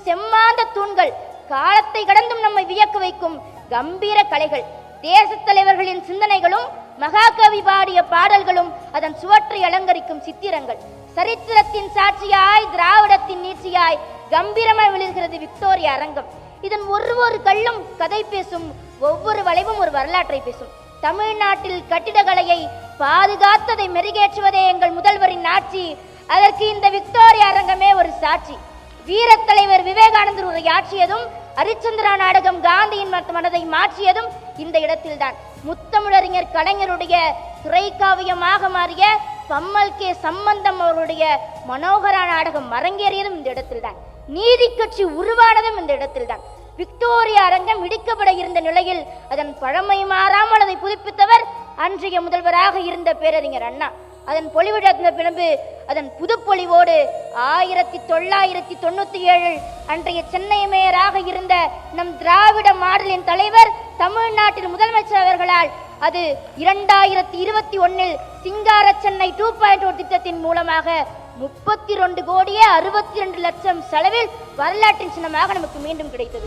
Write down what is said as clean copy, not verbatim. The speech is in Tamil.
செம்மாந்த தூண்கள், காலத்தை கடந்தும் நம்மை வியக்க வைக்கும் கம்பீர கலைகள், தேசத் தலைவர்களின் சிந்தனைகளும் மகாகவி பாடிய பாடல்களும் அதன் சுவற்றை அலங்கரிக்கும் சித்திரங்கள், சரித்திரத்தின் சாட்சியாய் திராவிடத்தின் நீட்சியாய் கம்பீரமாய் விழுகிறது விக்டோரியா அரங்கம். இதன் ஒரு கல்லும் கதை பேசும், ஒவ்வொரு வளைவும் ஒரு வரலாற்றை பேசும். தமிழ்நாட்டில் கட்டிடக்கலையை பாதுகாத்ததை மெருகேற்றுவதே எங்கள் முதல்வரின் ஆட்சி. அதற்கு இந்த விக்டோரியா அரங்கமே ஒரு சாட்சி. வீரத்தலைவர் விவேகானந்தர் உரையாற்றியதும், ஹரிச்சந்திரா நாடகம் காந்தியின் மனதை மாற்றியதும் இந்த இடத்தில்தான். முத்தமிழறிஞர் கலைஞருடைய துறைக்காவியமாக மாறிய பம்மல் கே சம்பந்தம் அவருடைய மனோகரா நாடகம் அரங்கேறியதும் இந்த இடத்தில்தான். நீதி கட்சி உருவானதும் இந்த இடத்தில்தான். விக்டோரியா அரங்கம் இடிக்கப்பட இருந்த நிலையில் அதன் பழமை மாறாமல் அதை புதுப்பித்தவர் அன்றைய முதல்வராக இருந்த பேரறிஞர் அண்ணா. அதன் பொலிவிழந்த பிறகு அதன் புதுப்பொலிவோடு 1997 அன்றைய சென்னை மேயராக இருந்த நம் திராவிட மாடலின் தலைவர் தமிழ்நாட்டின் முதலமைச்சர் அவர்களால் அது 2021 சிங்கார சென்னை 2.0 திட்டத்தின் மூலமாக 32,62,62,00,000 செலவில் வரலாற்றின் சின்னமாக நமக்கு மீண்டும் கிடைத்தது.